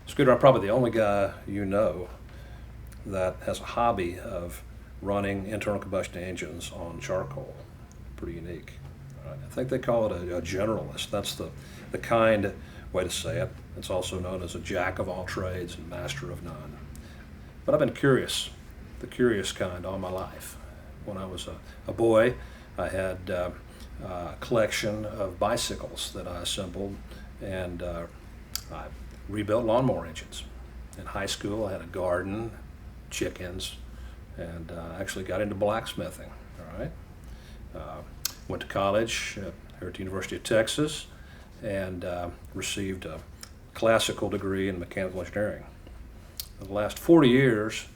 Scooter, I'm probably the only guy you know that has a hobby of running internal combustion engines on charcoal. Pretty unique. Right? I think they call it a generalist. That's the kind way to say it. It's also known as a jack of all trades and master of none. But I've been curious, the curious kind, all my life. When I was a boy, I had a collection of bicycles that I assembled, and I rebuilt lawnmower engines. In high school, I had a garden, chickens, and actually got into blacksmithing. All right. Uh, Went to college here at the University of Texas and received a classical degree in mechanical engineering. For the last 40 years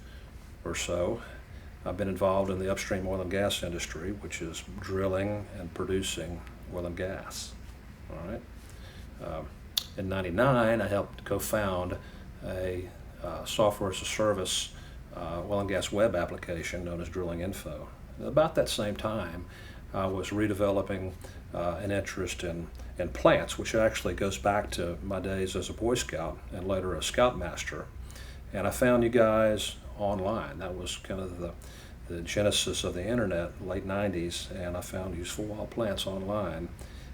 or so, I've been involved in the upstream oil and gas industry, which is drilling and producing oil and gas. All right. In '99, I helped co-found a software as a service oil and gas web application known as Drilling Info. About that same time, I was redeveloping an interest in plants, which actually goes back to my days as a Boy Scout and later a Scoutmaster. And I found you guys online. That was kind of the genesis of the internet, late 90s, and I found Useful Wild Plants online.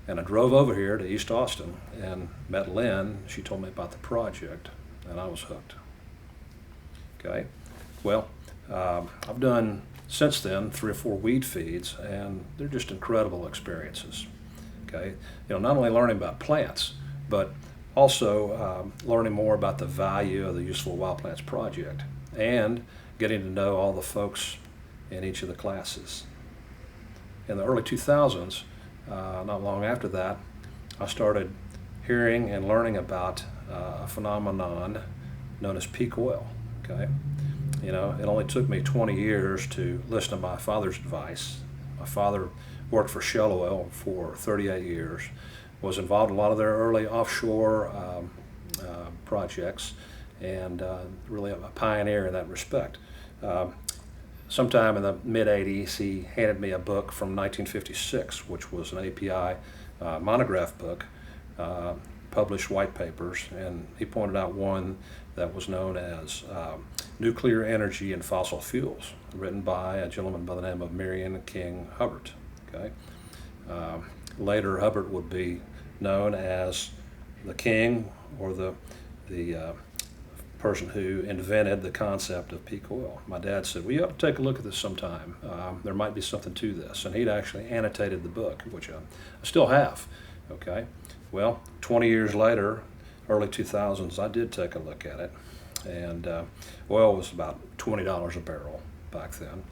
And I drove over here to East Austin and met Lynn. She told me about the project, and I was hooked. Okay, well, I've done since then 3 or 4 weed feeds, and they're just incredible experiences. Okay, not only learning about plants, but also learning more about the value of the Useful Wild Plants project and getting to know all the folks in each of the classes. In the early 2000s, not long after that, I started hearing and learning about a phenomenon known as peak oil. Okay, it only took me 20 years to listen to my father's advice. My father worked for Shell Oil for 38 years, was involved in a lot of their early offshore projects, and really a pioneer in that respect. Sometime in the mid-'80s, he handed me a book from 1956, which was an API monograph book, published white papers, and he pointed out one that was known as Nuclear Energy and Fossil Fuels, written by a gentleman by the name of Marion King Hubbert. Okay. Later, Hubbert would be known as the king or the person who invented the concept of peak oil. My dad said, well, you ought to take a look at this sometime. There might be something to this. And he'd actually annotated the book, which I still have. Okay. Well, 20 years later, early 2000s, I did take a look at it. And oil was about $20 a barrel back then.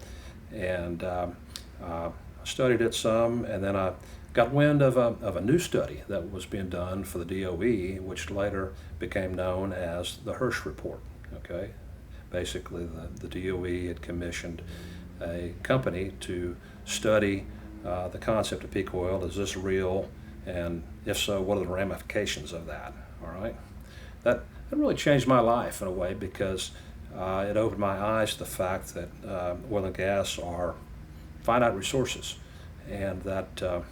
And I studied it some, and then I got wind of a new study that was being done for the DOE, which later became known as the Hirsch Report. Okay, basically the DOE had commissioned a company to study the concept of peak oil. Is this real? And if so, what are the ramifications of that? All right, that really changed my life in a way, because it opened my eyes to the fact that oil and gas are finite resources, and that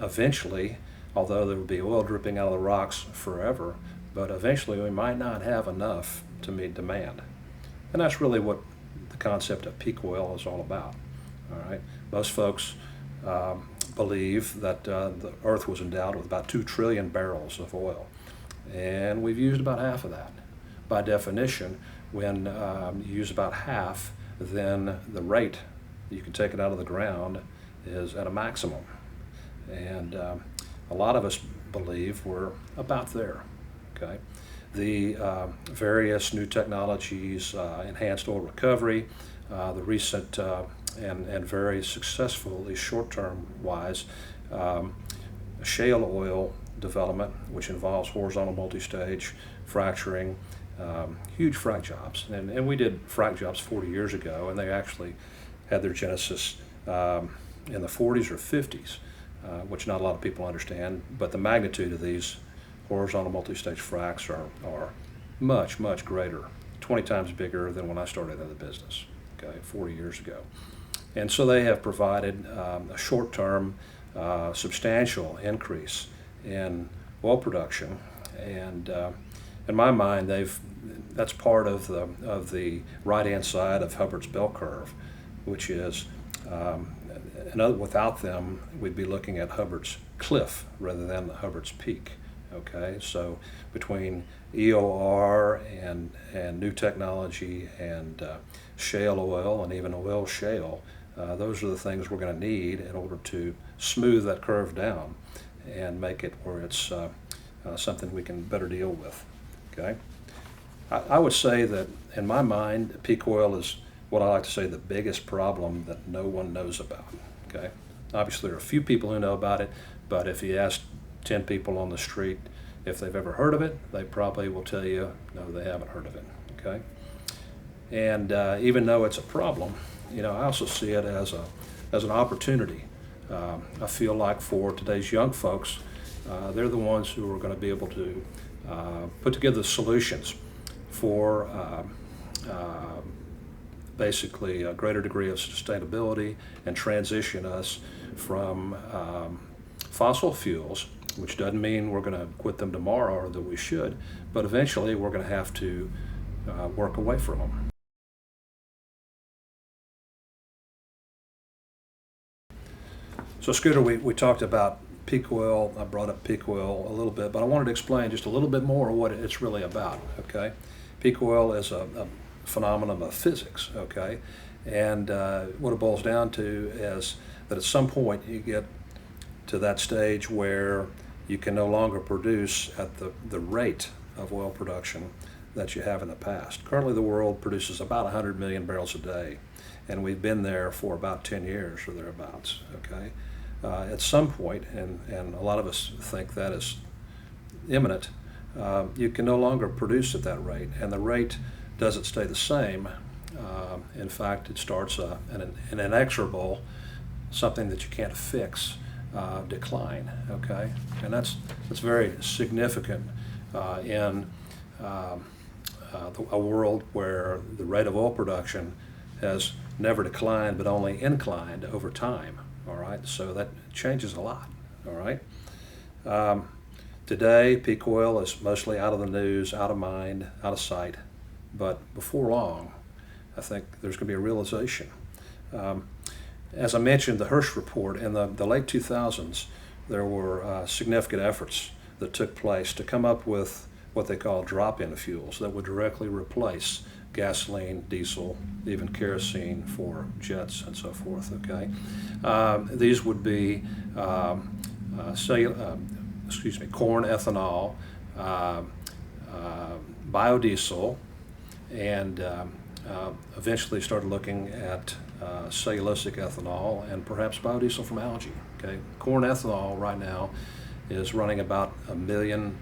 eventually, although there would be oil dripping out of the rocks forever, but eventually we might not have enough to meet demand. And that's really what the concept of peak oil is all about. All right, most folks believe that the earth was endowed with about 2 trillion barrels of oil, and we've used about half of that. By definition, when you use about half, then the rate you can take it out of the ground is at a maximum. And a lot of us believe we're about there. Okay, the various new technologies, enhanced oil recovery, the recent and very successful, at least short-term wise, shale oil development, which involves horizontal multi-stage fracturing, huge frac jobs. And we did frac jobs 40 years ago, and they actually had their genesis in the 40s or 50s, which not a lot of people understand. But the magnitude of these horizontal multi-stage fracs are much, much greater, 20 times bigger than when I started in the business, okay, 40 years ago. And so they have provided a short-term, substantial increase in oil production, and in my mind, that's part of the right-hand side of Hubbard's bell curve, which is without them, we'd be looking at Hubbard's cliff rather than Hubbard's peak. Okay, so between EOR and new technology and shale oil and even oil shale, those are the things we're going to need in order to smooth that curve down and make it where it's something we can better deal with. Okay, I would say that in my mind, peak oil is what I like to say the biggest problem that no one knows about. Okay, obviously there are a few people who know about it, but if you ask 10 people on the street if they've ever heard of it, they probably will tell you no, they haven't heard of it. Okay, and even though it's a problem, I also see it as an opportunity. I feel like for today's young folks, they're the ones who are going to be able to put together solutions for basically a greater degree of sustainability and transition us from fossil fuels, which doesn't mean we're going to quit them tomorrow or that we should, but eventually we're going to have to work away from them. So Scooter, we talked about peak oil. I brought up peak oil a little bit, but I wanted to explain just a little bit more what it's really about. Okay, peak oil is a phenomenon of physics. Okay, and what it boils down to is that at some point you get to that stage where you can no longer produce at the rate of oil production that you have in the past. Currently the world produces about 100 million barrels a day, and we've been there for about 10 years or thereabouts. Okay, at some point, and a lot of us think that is imminent, you can no longer produce at that rate, and the rate doesn't stay the same. In fact, it starts an inexorable, something that you can't fix, decline. Okay, and that's very significant in a world where the rate of oil production has never declined but only inclined over time. All right, so that changes a lot. All right, today peak oil is mostly out of the news, out of mind, out of sight, but before long I think there's going to be a realization. As I mentioned, the Hirsch report in the late 2000s, there were significant efforts that took place to come up with what they call drop-in fuels that would directly replace gasoline, diesel, even kerosene for jets and so forth. Okay, these would be corn ethanol, biodiesel, and eventually started looking at cellulosic ethanol and perhaps biodiesel from algae. Okay, corn ethanol right now is running about 1 million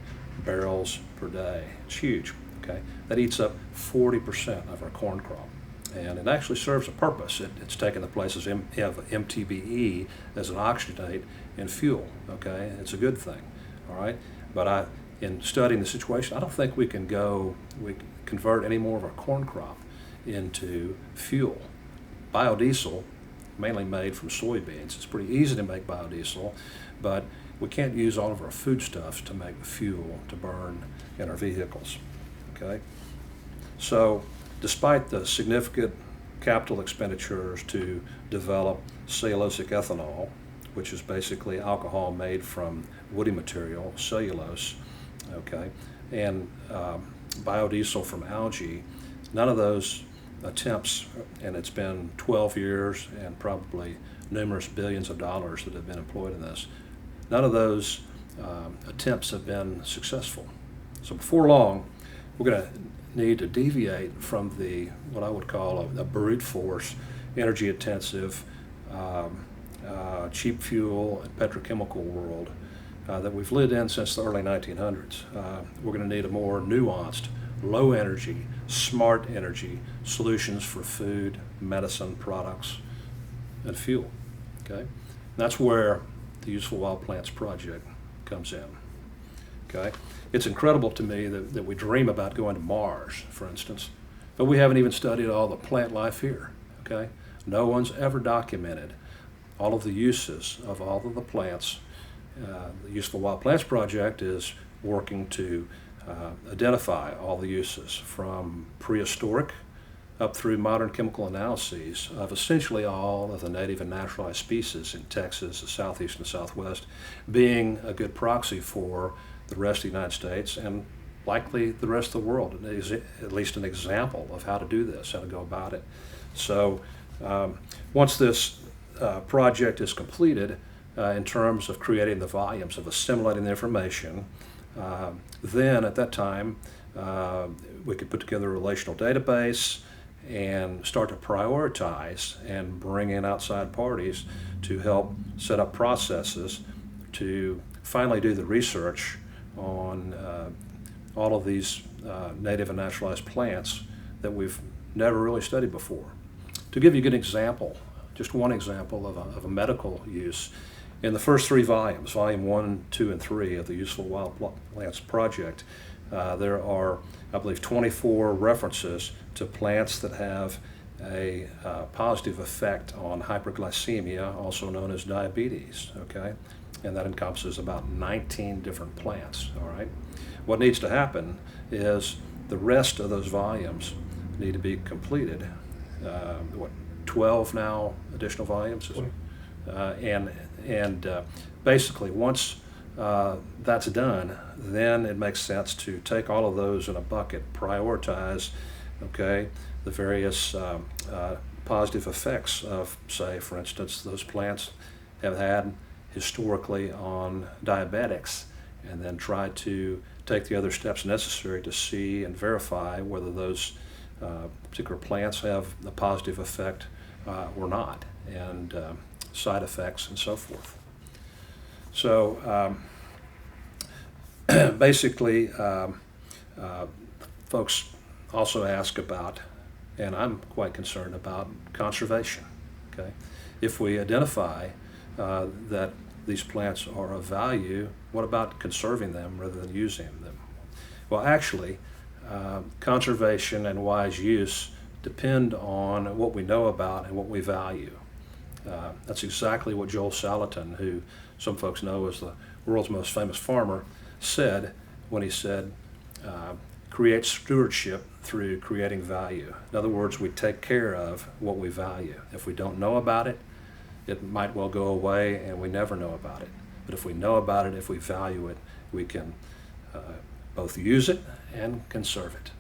barrels per day. It's huge. Okay, that eats up 40% of our corn crop, and it actually serves a purpose. It's taken the place of MTBE as an oxygenate in fuel. Okay, it's a good thing. All right, but in studying the situation, I don't think we can convert any more of our corn crop into fuel. Biodiesel, mainly made from soybeans. It's pretty easy to make biodiesel, but we can't use all of our foodstuffs to make fuel to burn in our vehicles. Okay, so despite the significant capital expenditures to develop cellulosic ethanol, which is basically alcohol made from woody material, cellulose, okay, and biodiesel from algae, none of those attempts, and it's been 12 years and probably numerous billions of dollars that have been employed in this, none of those attempts have been successful. So before long, we're going to need to deviate from what I would call a brute force, energy intensive, cheap fuel and petrochemical world that we've lived in since the early 1900s. We're going to need a more nuanced, low energy, smart energy solutions for food, medicine, products, and fuel. Okay, and that's where the Useful Wild Plants Project comes in. Okay, it's incredible to me that we dream about going to Mars, for instance, but we haven't even studied all the plant life here. Okay, no one's ever documented all of the uses of all of the plants. The Useful Wild Plants Project is working to identify all the uses from prehistoric up through modern chemical analyses of essentially all of the native and naturalized species in Texas, the Southeast and Southwest, being a good proxy for the rest of the United States and likely the rest of the world. It is at least an example of how to do this, how to go about it. So once this project is completed in terms of creating the volumes of assimilating the information, then at that time we could put together a relational database and start to prioritize and bring in outside parties to help set up processes to finally do the research on all of these native and naturalized plants that we've never really studied before. To give you a good example, just one example of a medical use, in the first 3 volumes, volume 1, 2, and 3 of the Useful Wild Plants Project, there are, I believe, 24 references to plants that have a positive effect on hyperglycemia, also known as diabetes, okay? And that encompasses about 19 different plants, all right? What needs to happen is the rest of those volumes need to be completed. 12 now additional volumes? And basically once that's done, then it makes sense to take all of those in a bucket, prioritize, okay, the various positive effects of, say, for instance, those plants have had historically on diabetics, and then try to take the other steps necessary to see and verify whether those particular plants have a positive effect or not, and side effects and so forth. So basically, folks also ask about, and I'm quite concerned about, conservation. Okay, if we identify that these plants are of value, what about conserving them rather than using them? Well, actually, conservation and wise use depend on what we know about and what we value. That's exactly what Joel Salatin, who some folks know as the world's most famous farmer, said when he said, create stewardship through creating value. In other words, we take care of what we value. If we don't know about it, it might well go away and we never know about it. But if we know about it, if we value it, we can both use it and conserve it.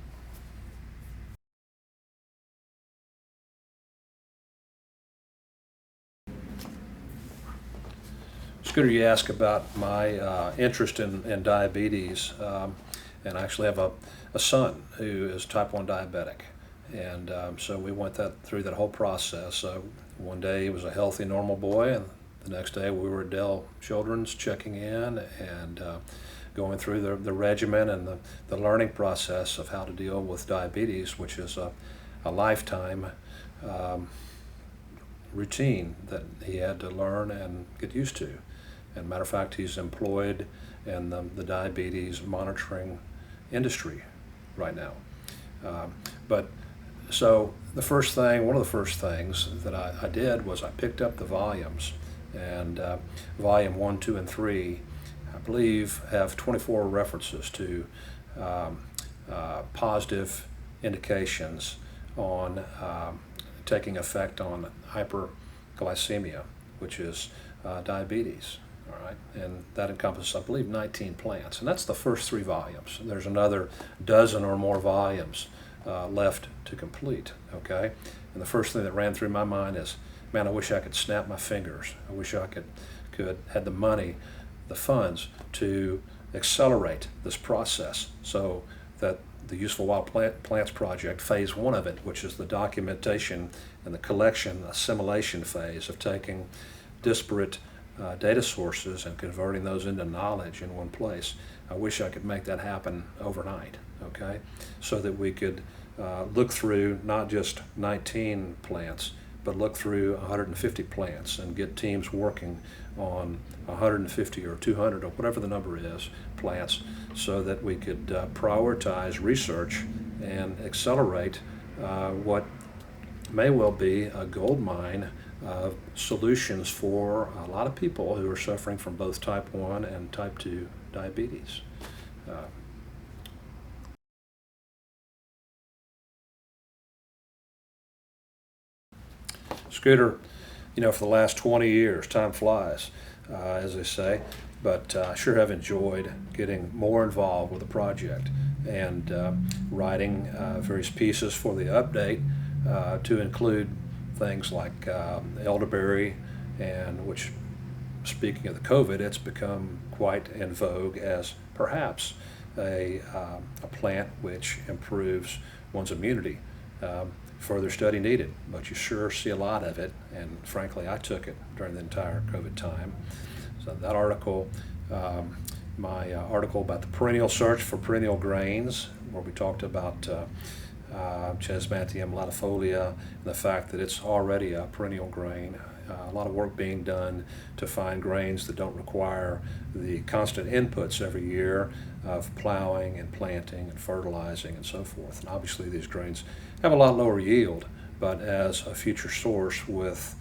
Scooter, you ask about my interest in diabetes, and I actually have a son who is type 1 diabetic. And so we went through that whole process. One day he was a healthy, normal boy, and the next day we were at Dell Children's checking in and going through the regimen and the learning process of how to deal with diabetes, which is a lifetime routine that he had to learn and get used to. And matter of fact, he's employed in the diabetes monitoring industry right now. But so one of the first things that I did was I picked up the volumes, and volume 1, 2, and 3, I believe, have 24 references to positive indications on taking effect on hyperglycemia, which is diabetes. All right, and that encompasses, I believe, 19 plants, and that's the first 3 volumes. And there's another dozen or more volumes left to complete. Okay, and the first thing that ran through my mind is, man, I wish I could snap my fingers. I wish I could had the money, the funds to accelerate this process, so that the Useful Wild Plants Project, phase 1 of it, which is the documentation and the collection, assimilation phase of taking disparate data sources and converting those into knowledge in one place. I wish I could make that happen overnight, okay? So that we could look through not just 19 plants, but look through 150 plants and get teams working on 150 or 200 or whatever the number is, plants, so that we could prioritize research and accelerate what may well be a gold mine of solutions for a lot of people who are suffering from both type 1 and type 2 diabetes. Scooter, for the last 20 years. Time flies, as they say, but I sure have enjoyed getting more involved with the project and writing various pieces for the update to include things like elderberry, and which, speaking of the COVID, it's become quite in vogue as perhaps a plant which improves one's immunity. Further study needed, but you sure see a lot of it, and frankly, I took it during the entire COVID time. So that article, my article about the perennial search for perennial grains, where we talked about Chesmathium latifolia and the fact that it's already a perennial grain. A lot of work being done to find grains that don't require the constant inputs every year of plowing and planting and fertilizing and so forth. And obviously these grains have a lot lower yield, but as a future source with,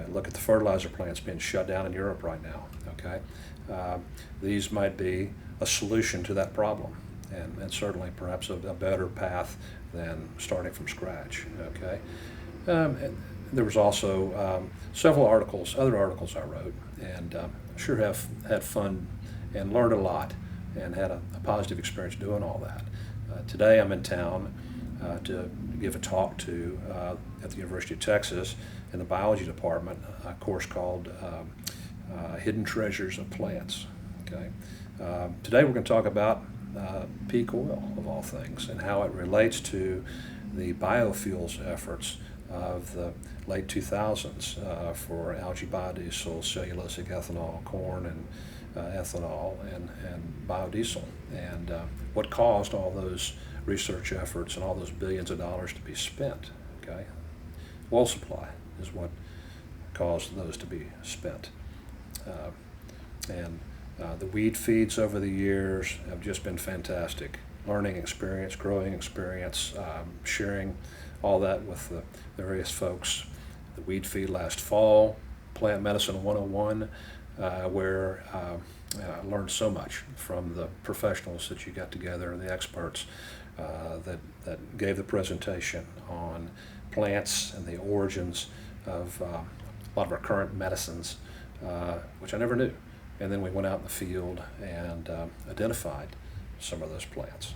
look at the fertilizer plants being shut down in Europe right now, okay? These might be a solution to that problem, and certainly perhaps a better path than starting from scratch, okay? And there was also several other articles I wrote, and sure have had fun and learned a lot and had a positive experience doing all that. Today I'm in town to give a talk at the University of Texas in the biology department, a course called Hidden Treasures of Plants. Okay. Today we're going to talk about peak oil, of all things, and how it relates to the biofuels efforts of the late 2000s for algae biodiesel, cellulosic ethanol, corn, and ethanol, and biodiesel, and what caused all those research efforts and all those billions of dollars to be spent. Okay, oil supply is what caused those to be spent, and the weed feeds over the years have just been fantastic. Learning experience, growing experience, sharing all that with the various folks. The weed feed last fall, Plant Medicine 101, where I learned so much from the professionals that you got together and the experts that gave the presentation on plants and the origins of a lot of our current medicines, which I never knew. And then we went out in the field and identified some of those plants.